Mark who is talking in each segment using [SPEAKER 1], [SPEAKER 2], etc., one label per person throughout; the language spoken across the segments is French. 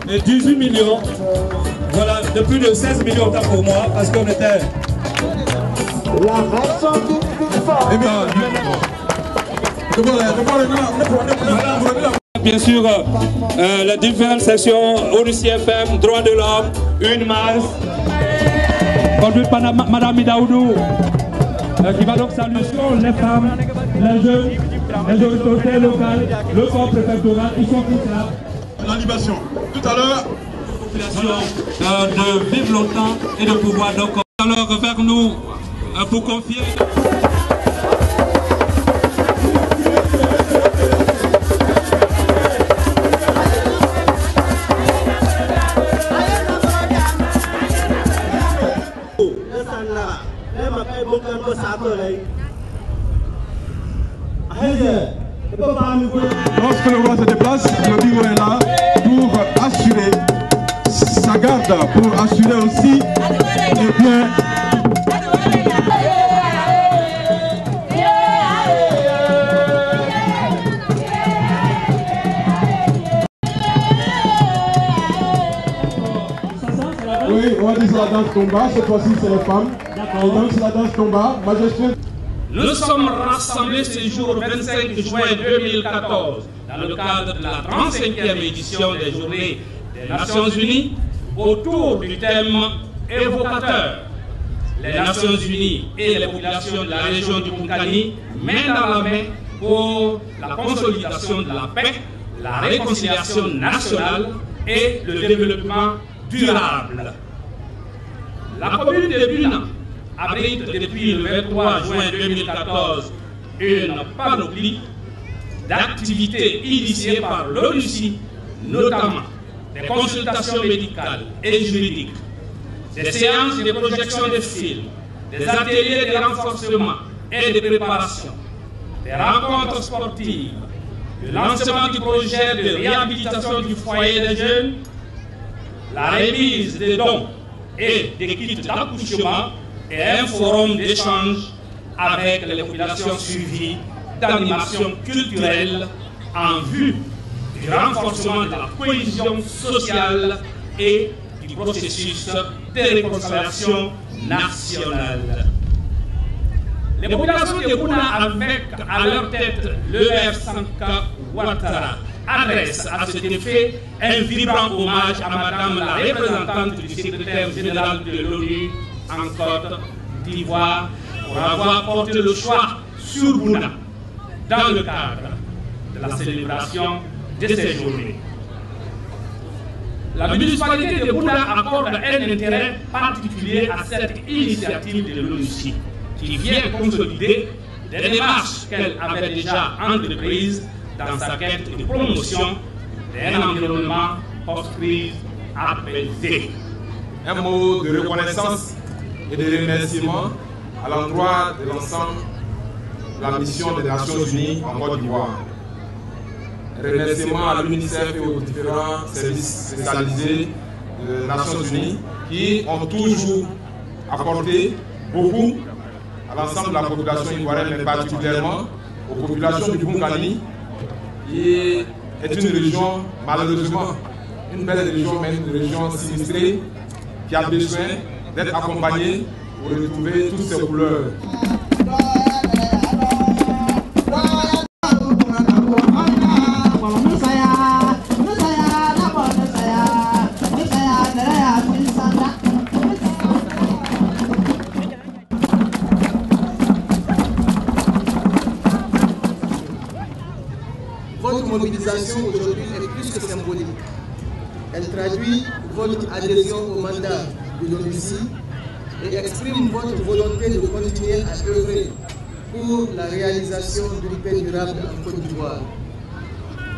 [SPEAKER 1] De 18 millions, voilà, de plus de 16 millions autant pour moi, parce qu'on était... La raison du plus fort. Bien sûr, les différentes sections, ONUCI FM, droits de l'homme, une masse, conduite par Madame Midaoudou, qui va donc saluer les femmes, les jeunes, les autorités locales, le corps préfectoral, ils sont tous là.
[SPEAKER 2] L'animation. Tout à l'heure,
[SPEAKER 1] de vivre longtemps et de pouvoir donc alors vers nous pour confier.
[SPEAKER 2] Lorsque le roi se déplace, le bureau est là pour assurer sa garde, pour assurer aussi les biens. Oui, on va dire la danse combat, cette fois-ci c'est les femmes. Et donc c'est la danse combat, majesté.
[SPEAKER 1] Nous sommes rassemblés ce jour 25 juin 2014 dans le cadre de la 35e édition des Journées des Nations Unies autour du thème évocateur. Les Nations Unies et les populations de la région du Koungani main dans la main pour la consolidation de la paix, la réconciliation nationale et le développement durable. La commune de Buna abrite depuis le 23 juin 2014 une panoplie d'activités initiées par l'ONUCI, notamment des consultations médicales et juridiques, des séances de projection de films, des ateliers de renforcement et de préparation, des rencontres sportives, le lancement du projet de réhabilitation du foyer des jeunes, la remise des dons et des kits d'accouchement et un forum d'échange avec les populations suivies d'animation culturelle en vue du renforcement de la cohésion sociale et du processus de réconciliation nationale. Les populations de Buna, avec à leur tête le maire Sanka Ouattara, adressent à cet effet un vibrant hommage à Madame la représentante du secrétaire général de l'ONU en Côte d'Ivoire pour avoir porté le choix sur Buna dans le cadre de la célébration de ces journées. La municipalité de Buna accorde un intérêt particulier à cette initiative de l'ONUCI qui vient consolider des démarches qu'elle avait déjà entreprises dans sa quête de promotion d'un environnement post-crise apaisé.
[SPEAKER 3] Un mot de reconnaissance et de remerciement à l'endroit de l'ensemble de la mission des Nations Unies en Côte d'Ivoire. Remerciement à l'UNICEF et aux différents services spécialisés des Nations Unies qui ont toujours apporté beaucoup à l'ensemble de la population ivoirienne, mais particulièrement aux populations du Koungani, qui est une région, malheureusement, une belle région, mais une région sinistrée, qui a besoin d'être accompagnée pour retrouver toutes ses couleurs.
[SPEAKER 4] Votre mobilisation aujourd'hui est plus que symbolique. Elle traduit votre adhésion au mandat de l'ONUCI et exprime votre volonté de continuer à œuvrer pour la réalisation d'une paix durable en Côte d'Ivoire.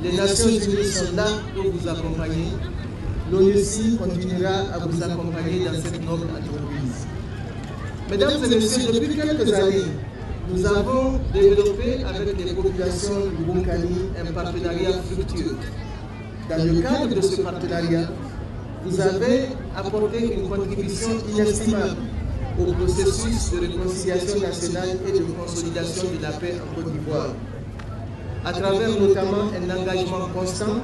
[SPEAKER 4] Les Nations Unies sont là pour vous accompagner. L'ONUCI continuera à vous accompagner dans cette noble entreprise. Mesdames et messieurs, depuis quelques années, nous avons développé avec les populations du Bunkani un partenariat fructueux. Dans le cadre de ce partenariat, vous avez apporté une contribution inestimable au processus de réconciliation nationale et de consolidation de la paix en Côte d'Ivoire, à travers notamment un engagement constant,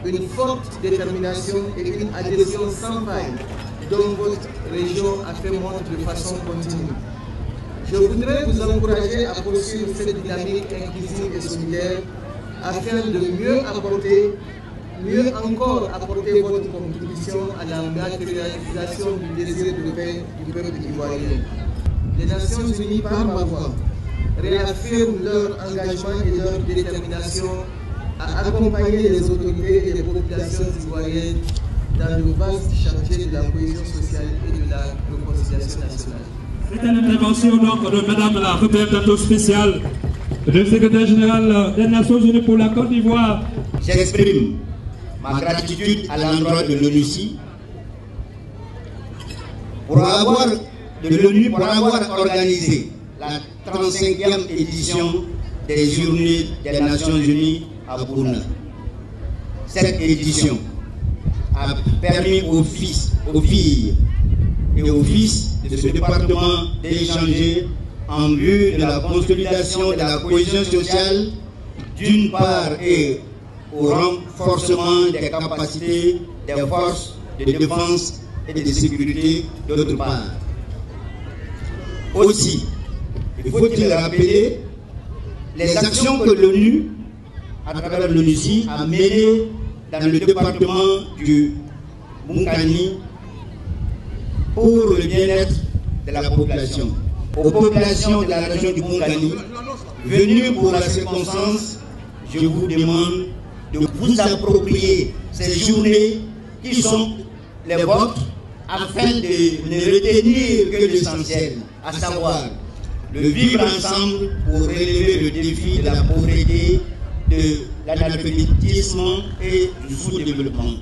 [SPEAKER 4] une forte détermination et une adhésion sans faille dont votre région a fait montre de façon continue. Je voudrais vous encourager à poursuivre cette dynamique inclusive et solidaire afin de mieux encore apporter votre contribution à la matérialisation du désir de paix du peuple ivoirien. Les Nations Unies, par ma voix, réaffirment leur engagement et leur détermination à accompagner les autorités et les populations ivoiriennes dans le vaste chantier de la cohésion sociale et de la réconciliation nationale.
[SPEAKER 5] C'était l'intervention donc de Madame la représentante spéciale du secrétaire général des Nations Unies pour la Côte d'Ivoire.
[SPEAKER 6] J'exprime ma gratitude à l'endroit de l'ONUCI pour avoir organisé la 35e édition des Journées des Nations Unies à Bouna. Cette édition a permis aux filles et aux fils de ce département d'échanger en vue de la consolidation de la cohésion sociale d'une part et au renforcement des capacités des forces de défense et de sécurité d'autre part. Aussi, il faut-il rappeler les actions que l'ONU, à travers l'ONUCI, a menées dans le département du Bunkani pour le bien-être de la population. Aux populations de la région du Bunkani, venues pour la circonstance, je vous demande de vous approprier ces journées qui sont les vôtres afin de ne retenir que l'essentiel, à savoir le vivre ensemble pour relever le défi de la pauvreté, de l'analphabétisme et du sous-développement.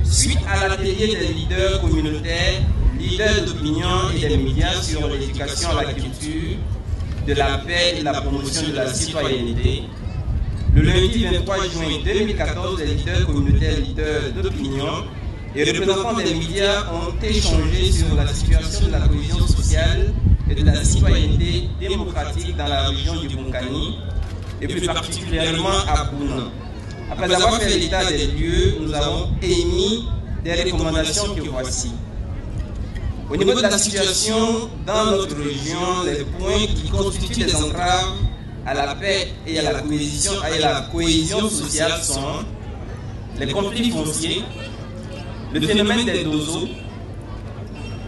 [SPEAKER 7] Suite à l'atelier des leaders communautaires, leaders d'opinion et des médias sur l'éducation à la culture, de la paix et de la promotion de la citoyenneté, le lundi 23 juin 2014, les leaders communautaires, leaders d'opinion et représentants des médias ont échangé sur la situation de la cohésion sociale et de la citoyenneté démocratique dans la région du Bunkani et plus particulièrement à Bouna. Après avoir fait l'état des lieux, nous avons émis des recommandations que voici. Au niveau de la situation dans notre région, les points qui constituent des entraves à la paix et à la cohésion sociale sont les conflits fonciers, le phénomène des dozos,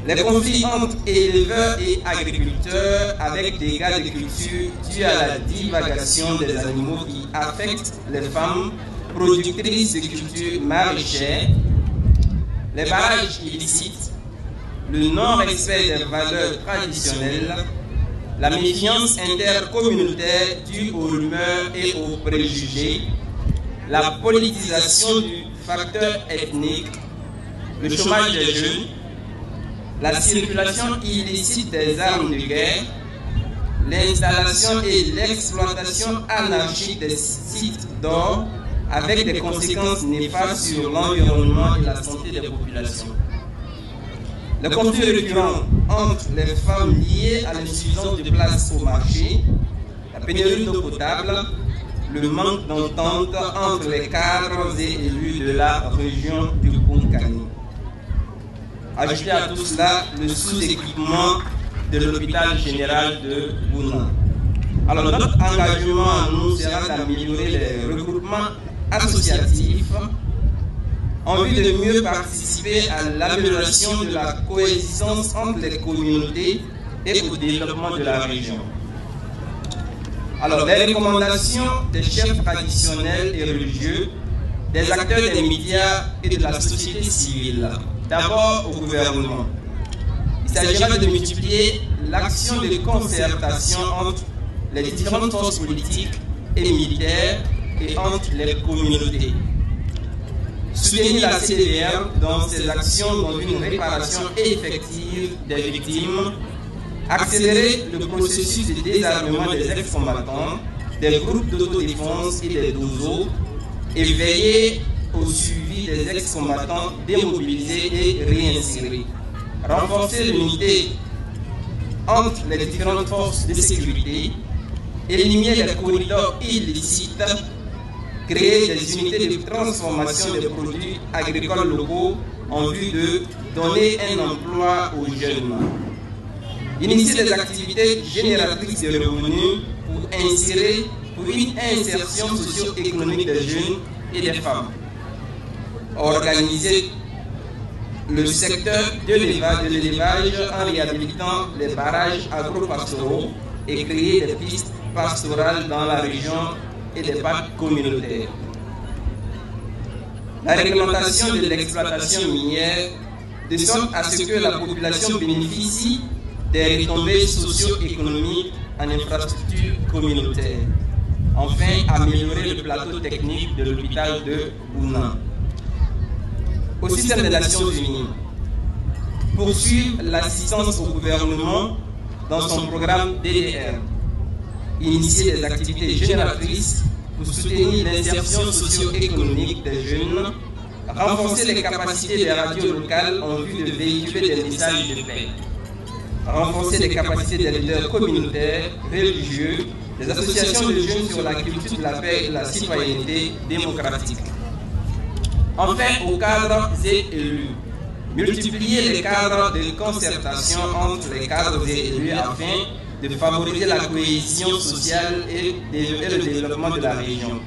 [SPEAKER 7] les conflits entre éleveurs et agriculteurs avec des dégâts de culture dus à la divagation des animaux qui affectent les femmes productrices de cultures maraîchères, les barrages illicites, le non-respect des valeurs traditionnelles, la méfiance intercommunautaire due aux rumeurs et aux préjugés, la politisation du facteur ethnique, le chômage des jeunes, la circulation illicite des armes de guerre, l'installation et l'exploitation anarchique des sites d'or avec des conséquences néfastes sur l'environnement et la santé des populations. Les conflits récurrents entre les femmes liés à l'insuffisance de place au marché, la pénurie d'eau potable, le manque d'entente entre les cadres et élus de la région du Bunkani. Ajoutez à tout cela le sous-équipement de l'hôpital général de Bouna. Alors notre engagement à nous sera d'améliorer les regroupements associatifs en vue de mieux participer à l'amélioration de la coexistence entre les communautés et au développement de la région. Alors, les recommandations des chefs traditionnels et religieux, des acteurs des médias et de la société civile. D'abord au gouvernement. Il s'agira de multiplier l'action de concertation entre les différentes forces politiques et militaires et entre les communautés. Soutenir la CDR dans ses actions dans une réparation effective des victimes, accélérer le processus de désarmement des ex-combattants, des groupes d'autodéfense et des DOSO, et veiller au suivi des ex-combattants démobilisés et réinsérés. Renforcer l'unité entre les différentes forces de sécurité, éliminer les corridors illicites, créer des unités de transformation des produits agricoles locaux en vue de donner un emploi aux jeunes. Initier des activités génératrices de revenus pour une insertion socio-économique des jeunes et des femmes. Organiser le secteur de l'élevage en réhabilitant les barrages agro-pastoraux et créer des pistes pastorales dans la région et des parcs communautaires. La réglementation de l'exploitation minière de sorte à ce que la population bénéficie des retombées socio-économiques en infrastructures communautaires. Enfin, améliorer le plateau technique de l'hôpital de Bouna. Au système des Nations Unies, poursuivre l'assistance au gouvernement dans son programme DDR, initier des activités génératrices pour soutenir l'insertion socio-économique des jeunes, renforcer les capacités des radios locales en vue de véhiculer des messages de paix, renforcer les capacités des leaders communautaires, religieux, des associations de jeunes sur la culture de la paix et de la citoyenneté démocratique. Enfin, aux cadres et élus, multiplier les cadres de concertation entre les cadres et élus afin de favoriser la cohésion sociale et le développement de la région.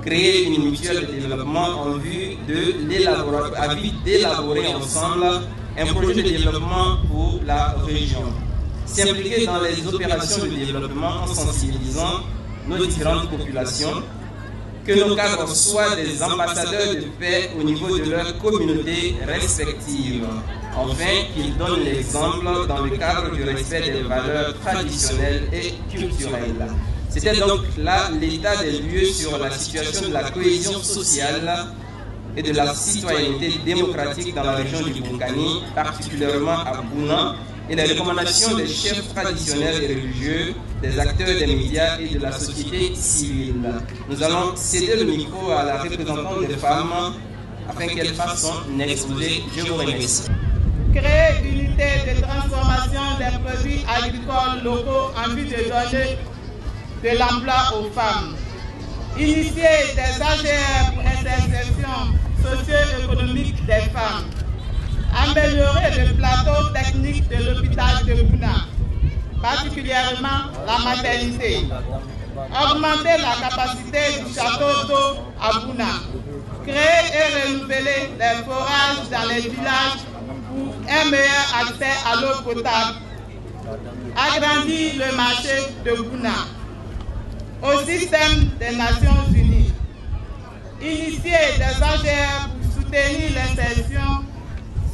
[SPEAKER 7] Créer une mutuelle de développement en vue d'élaborer ensemble un projet de développement pour la région. S'impliquer dans les opérations de développement en sensibilisant nos différentes populations, que nos cadres soient des ambassadeurs de paix au niveau de leurs communautés respectives. Enfin, qu'ils donnent l'exemple dans le cadre du respect des valeurs traditionnelles et culturelles. C'était donc là l'état des lieux sur la situation de la cohésion sociale et de la citoyenneté démocratique dans la région du Boukani, particulièrement à Bouna, et les recommandations des chefs traditionnels et religieux, des acteurs des médias et de la société civile. Nous allons céder le micro à la représentante des femmes afin qu'elle fasse son exposé. Je vous remercie.
[SPEAKER 8] Créer une unité de transformation des produits agricoles locaux en vue de donner de l'emploi aux femmes. Initier des AGR pour l'insertion socio-économique des femmes. Améliorer le plateau technique de l'hôpital de Bouna, particulièrement la maternité. Augmenter la capacité du château d'eau à Bouna. Créer et renouveler les forages dans les villages pour un meilleur accès à l'eau potable. Agrandir le marché de Bouna. Au système des Nations Unies. Initier des AGR pour soutenir l'insertion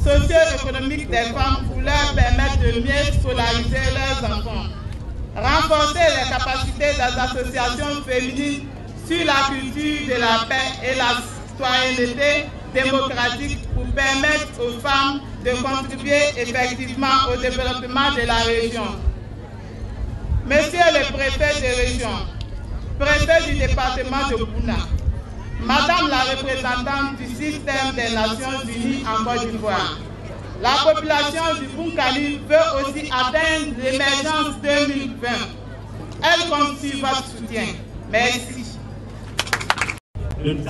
[SPEAKER 8] socio-économique des femmes pour leur permettre de mieux scolariser leurs enfants. Renforcer les capacités des associations féminines sur la culture de la paix et la citoyenneté démocratique pour permettre aux femmes de contribuer effectivement au développement de la région. Monsieur le préfet de région, préfet du département de Bouna, Madame la représentante du système des Nations Unies en Côte d'Ivoire, la population du Boukani veut aussi atteindre l'émergence 2020. Elle compte sur votre soutien. Merci.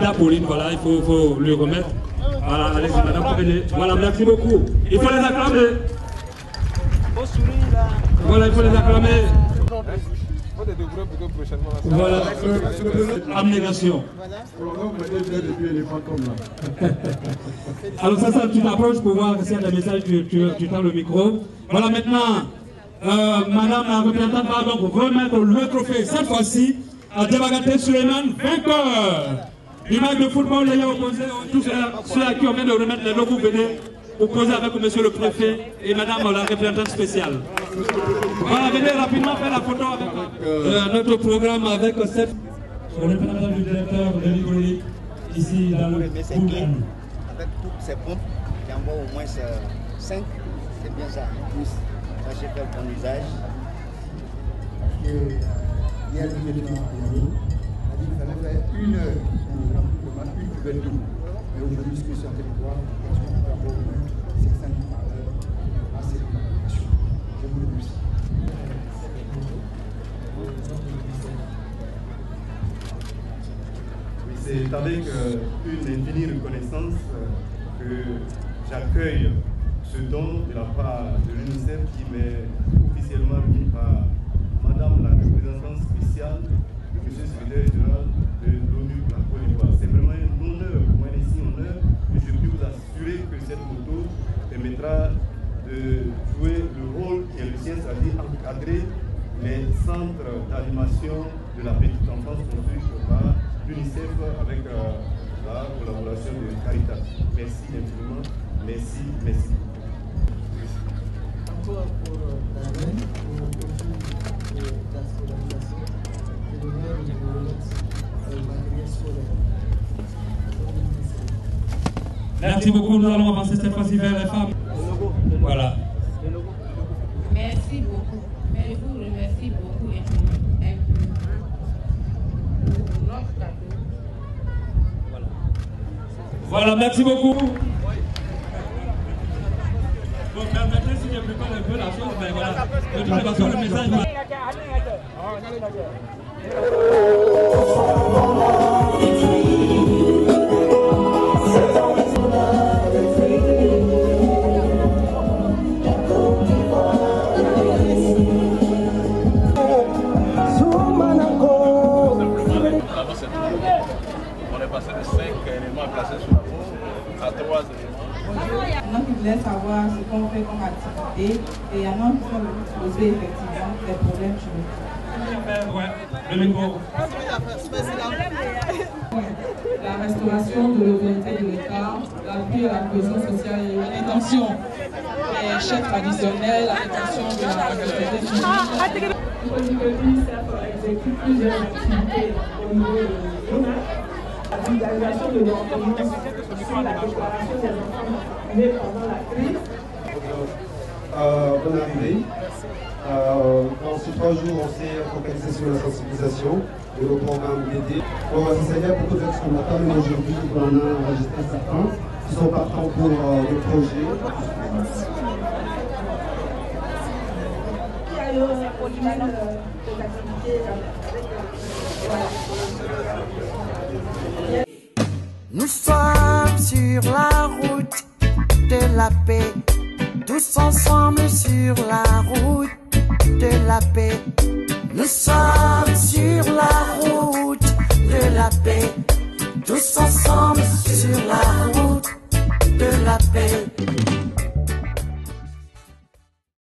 [SPEAKER 5] La Pauline, voilà, il faut lui remettre. Voilà, allez, madame, venez. Voilà, merci beaucoup. Il faut les acclamer. Voilà, il faut les acclamer. Voilà, abnégation. Alors ça, tu t'approches pour voir s'il y a des messages, tu tends le micro. Voilà, maintenant, Madame la représentante va donc remettre le trophée, cette fois-ci, à Diabagate Suleiman, vainqueur du match de football ayant opposé tous ceux à qui on vient de remettre les logos, venez opposer avec monsieur le préfet et madame la représentante spéciale. Voilà, venez rapidement faire la photo avec notre programme avec cette... Sur le président du directeur de l'Igoli, ici dans le
[SPEAKER 6] Avec toutes ces pompes, qui envoient au moins 5, c'est bien ça. En plus, ça j'ai fait le bon usage.
[SPEAKER 9] Il y a le lieutenant Yannou, a dit qu'il fallait faire 1 heure pour une cuvette d'eau. Mais aujourd'hui, ce que sur le territoire, on peut avoir au moins 500 litres par heure à cette population. Je vous remercie.
[SPEAKER 10] Oui, c'est avec une infinie reconnaissance que j'accueille ce don de la part de l'UNICEF qui m'est officiellement remis par Madame la représentante spéciale de M. le secrétaire général de l'ONU pour la Côte d'Ivoire. C'est vraiment un honneur, pour moi, un signe honneur, et je peux vous assurer que cette moto permettra de jouer le rôle qui est le sien, c'est-à-dire encadrer les centres d'animation de la petite enfance construits par l'UNICEF avec la collaboration de Caritas. Merci infiniment, merci, merci.
[SPEAKER 4] Encore pour la reine, pour le profil de la scolarisation, je donnerai le matériel scolaire.
[SPEAKER 5] Merci beaucoup, nous allons avancer cette fois-ci vers les femmes. Voilà.
[SPEAKER 11] Merci beaucoup. Mais je vous remercie beaucoup infiniment pour notre cadeau.
[SPEAKER 5] Voilà, merci beaucoup. Bon, permettez si je prépare un peu la chose, mais voilà. De toute façon, le message va.
[SPEAKER 12] On est passé de 5 éléments placés sur la peau à 3 éléments.
[SPEAKER 13] Il y en a qui voulaient savoir ce qu'on fait comme activité et il y en a qui sont posés effectivement des problèmes chez nous.
[SPEAKER 5] Le micro.
[SPEAKER 13] La restauration de l'autorité de l'État, l'appui à la cohésion sociale et la détention des chefs traditionnels, la détention de la société civile.
[SPEAKER 14] Je dis que l'UNICEF exécute plusieurs activités au niveau de l'ONU. La vulgarisation de l'ordonnance sur la déclaration des enfants nés pendant la crise.
[SPEAKER 2] Bonne arrivée. Dans ces 3 jours, on s'est focalisé sur la sensibilisation de nos programmes BD. Bon, ça s'est fait beaucoup d'explorateurs, mais aujourd'hui, on a enregistré certains qui sont partants pour le projet.
[SPEAKER 15] Nous sommes sur la route de la paix, tous ensemble sur la route de la paix. Nous sommes sur la route de la paix, tous ensemble.